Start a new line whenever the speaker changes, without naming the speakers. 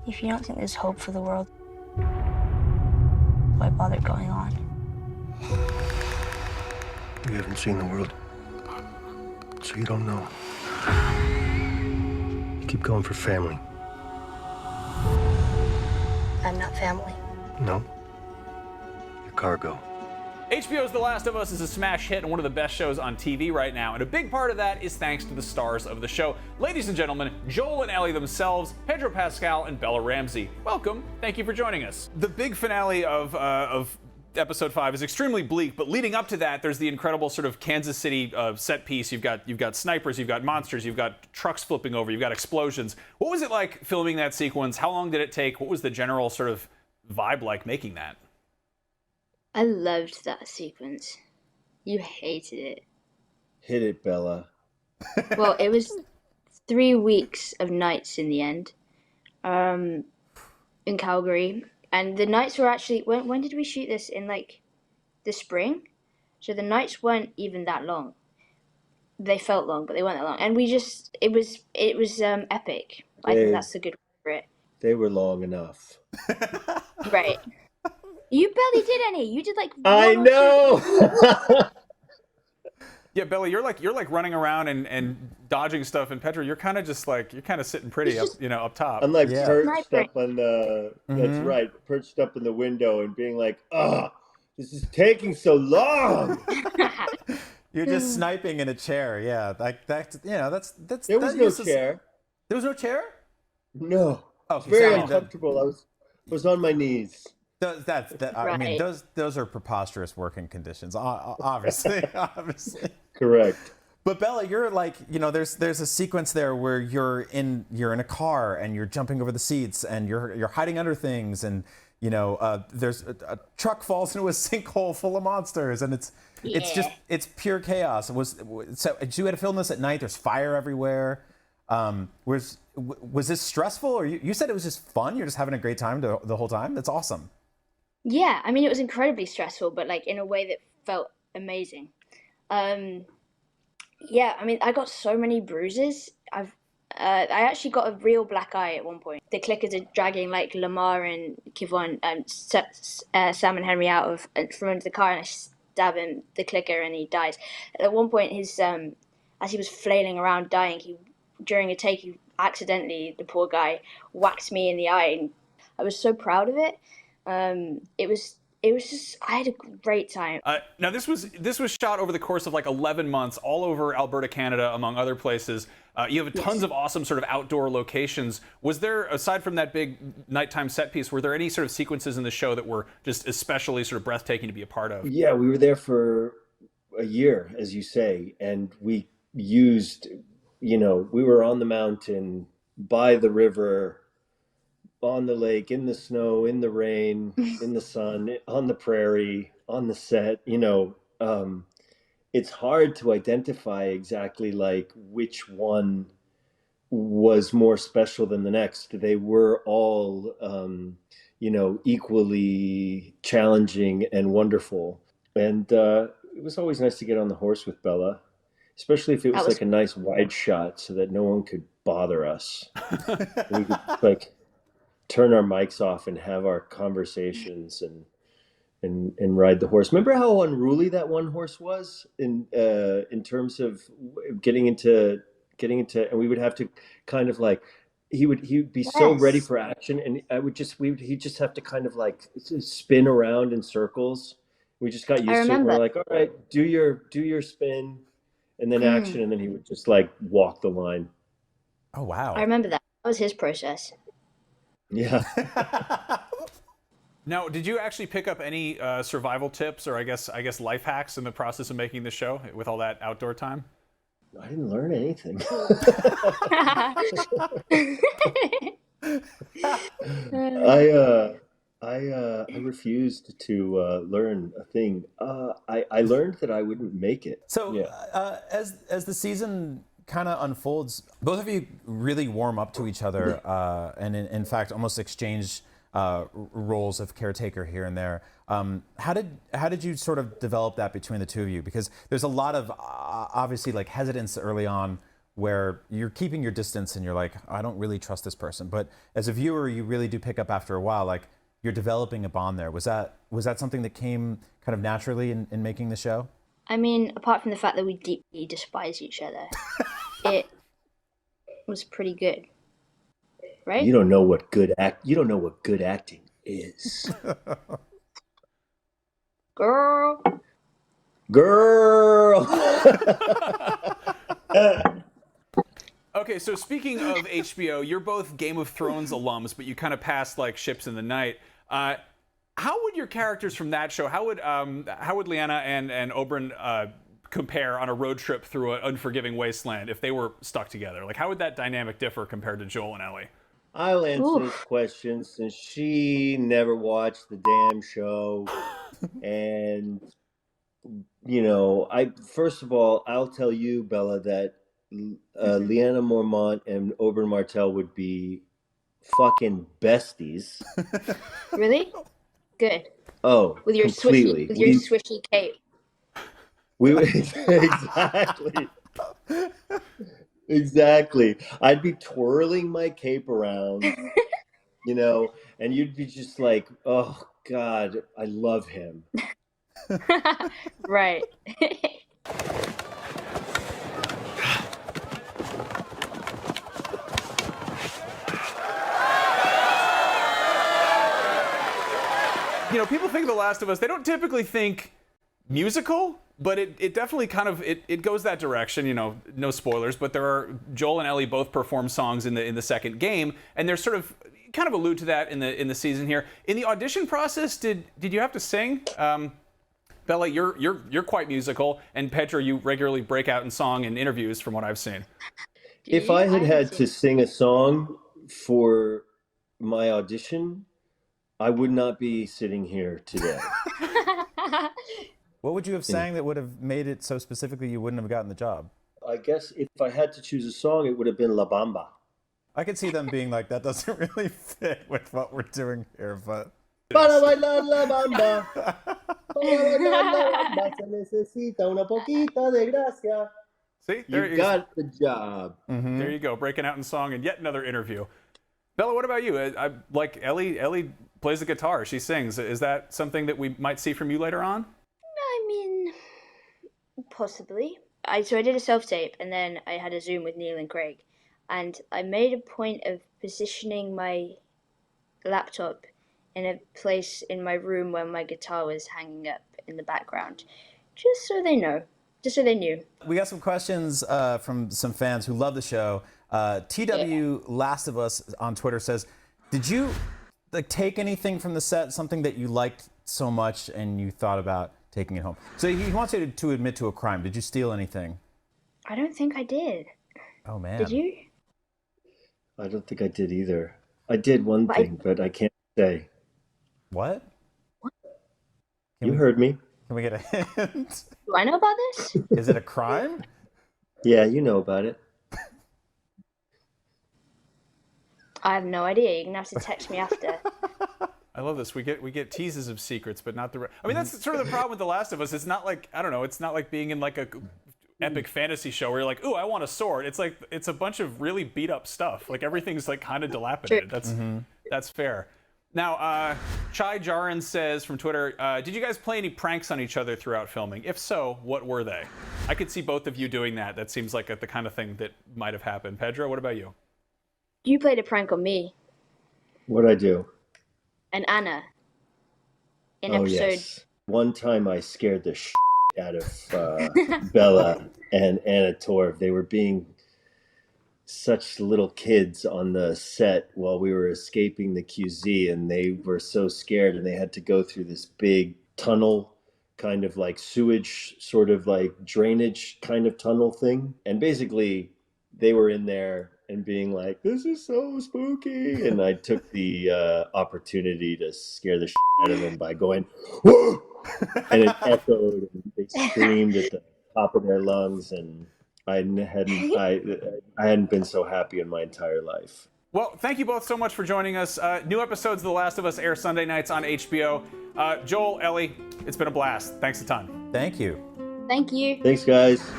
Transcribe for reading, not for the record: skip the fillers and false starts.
If you don't think there's hope for the world, why bother going on?
You haven't seen the world, so you don't know. You keep going for family.
I'm not family.
No? You're cargo.
HBO's The Last of Us is a smash hit and one of the best shows on TV right now, and a big part of that is thanks to the stars of the show. Ladies and gentlemen, Joel and Ellie themselves, Pedro Pascal and Bella Ramsey. Welcome, thank you for joining us. The big finale of episode 5 is extremely bleak, but leading up to that, there's the incredible sort of Kansas City set piece. You've got snipers, you've got monsters, you've got trucks flipping over, you've got explosions. What was it like filming that sequence? How long did it take? What was the general sort of vibe like making that?
I loved that sequence. You hated it.
Hit it, Bella.
Well, it was 3 weeks of nights in the end, in Calgary. And the nights were actually, when did we shoot this? In like the spring? So the nights weren't even that long. They felt long, but they weren't that long. And it was epic. I think that's the good word for it.
They were long enough.
Right. You barely did any. You did like
I know.
Yeah, Bella, you're like running around and dodging stuff, and Pedro, you're kind of just like sitting pretty up top.
I'm like perched up on the. That's right, perched up in the window and being like, this is taking so long.
You're just sniping in a chair, yeah. Like that's that's.
There was no chair.
There was no chair.
No.
Oh,
it's very uncomfortable. I was on my knees.
I mean, those are preposterous working conditions. Obviously.
Correct.
But Bella, you're like, there's a sequence there where you're in a car and you're jumping over the seats and you're hiding under things, and there's a truck falls into a sinkhole full of monsters, and it's pure chaos. So you had to film this at night. There's fire everywhere. Was this stressful, or you said it was just fun? You're just having a great time the whole time? That's awesome.
Yeah, I mean, it was incredibly stressful, but like in a way that felt amazing. Yeah, I mean, I got so many bruises. I actually got a real black eye at one point. The clickers are dragging like Lamar and Kivon and Sam and Henry out from under the car, and I stab him the clicker and he dies. At one point, his as he was flailing around dying, during a take, he accidentally, the poor guy, whacked me in the eye, and I was so proud of it. It was just, I had a great time.
Now this was shot over the course of like 11 months all over Alberta, Canada, among other places. You have tons of awesome sort of outdoor locations. Was there, aside from that big nighttime set piece, were there any sort of sequences in the show that were just especially sort of breathtaking to be a part of?
Yeah, we were there for a year, as you say, and we used, we were on the mountain, by the river, on the lake, in the snow, in the rain, in the sun, on the prairie, on the set. It's hard to identify exactly like which one was more special than the next. They were all, equally challenging and wonderful. And it was always nice to get on the horse with Bella, especially if it was like a nice wide shot so that no one could bother us. We could turn our mics off and have our conversations and ride the horse. Remember how unruly that one horse was in terms of getting into, and we would have to kind of like, he'd be so ready for action, and he'd just have to kind of like spin around in circles. We just got used to it. We're like, all right, do your spin, and then action, and then he would just like walk the line.
Oh wow!
I remember that. That was his process.
Yeah.
Now, did you actually pick up any survival tips, or I guess life hacks in the process of making the show with all that outdoor time?
I didn't learn anything. I refused to learn a thing. I learned that I wouldn't make it.
So as the season kind of unfolds, both of you really warm up to each other, and in fact almost exchange roles of caretaker here and there. How did you sort of develop that between the two of you? Because there's a lot of obviously like hesitance early on where you're keeping your distance and you're like, I don't really trust this person. But as a viewer, you really do pick up after a while, like you're developing a bond there. Was that something that came kind of naturally in making the show?
I mean, apart from the fact that we deeply despise each other, it was pretty good, right?
You don't know what good acting is.
Girl.
Okay, so speaking of HBO, you're both Game of Thrones alums, but you kind of passed like ships in the night. How would your characters from that show, how would Lyanna and Oberyn compare on a road trip through an unforgiving wasteland if they were stuck together? Like, how would that dynamic differ compared to Joel and Ellie?
I'll answer this question since she never watched the damn show. And, you know, first of all, I'll tell you, Bella, that Lyanna Mormont and Oberyn Martell would be fucking besties.
Really? Good.
Oh,
with your
completely.
Swishy cape.
Exactly. Exactly. I'd be twirling my cape around, you know, and you'd be just like, oh God, I love him.
Right.
You know, people think The Last of Us, they don't typically think musical, but it definitely kind of, it goes that direction, you know, no spoilers, but there are, Joel and Ellie both perform songs in the second game, and they're sort of, kind of allude to that in the season here. In the audition process, did you have to sing? Bella, you're quite musical, and Pedro, you regularly break out in song in interviews from what I've seen.
If I had to sing a song for my audition, I would not be sitting here today.
What would you have sang that would have made it so specifically you wouldn't have gotten the job?
I guess if I had to choose a song, it would have been La Bamba.
I could see them being like, that doesn't really fit with what we're doing here, but...
Para bailar la bamba. Para bailar la bamba se necesita una poquita de gracia.
See?
You got the job.
Mm-hmm.
There you go, breaking out in song in yet another interview. Bella, what about you? I like Ellie plays the guitar, she sings. Is that something that we might see from you later on?
I mean, possibly. So I did a self-tape, and then I had a Zoom with Neil and Craig, and I made a point of positioning my laptop in a place in my room where my guitar was hanging up in the background, just so they know, just so they knew.
We got some questions from some fans who love the show. TW Last of Us on Twitter says, did you take anything from the set, something that you liked so much and you thought about taking it home? So he wants you to admit to a crime. Did you steal anything?
I don't think I did.
Oh, man.
Did you?
I don't think I did either. I did one thing, but I can't say.
What?
You heard me.
Can we get a hint?
Do I know about this?
Is it a crime?
Yeah, you know about it.
I have no idea. You're gonna have to text me after.
I love this. We get teases of secrets, but not the. I mean, that's sort of the problem with The Last of Us. It's not like, I don't know. It's not like being in like a epic fantasy show where you're like, ooh, I want a sword. It's like it's a bunch of really beat up stuff. Like everything's like kind of dilapidated. That's fair. Now, Chai Jarin says from Twitter, did you guys play any pranks on each other throughout filming? If so, what were they? I could see both of you doing that. That seems like the kind of thing that might have happened. Pedro, what about you?
You played a prank on me.
What'd I do?
And Anna. In
episode. Yes. One time I scared the out of Bella and Anna Torv. They were being such little kids on the set while we were escaping the QZ, and they were so scared, and they had to go through this big tunnel, kind of like sewage, sort of like drainage kind of tunnel thing. And basically they were in there and being like, this is so spooky. And I took the opportunity to scare the out of them by going, whoa! And it echoed, and they screamed at the top of their lungs, and I hadn't been so happy in my entire life.
Well, thank you both so much for joining us. New episodes of The Last of Us air Sunday nights on HBO. Joel, Ellie, it's been a blast. Thanks a ton.
Thank you.
Thank you.
Thanks, guys.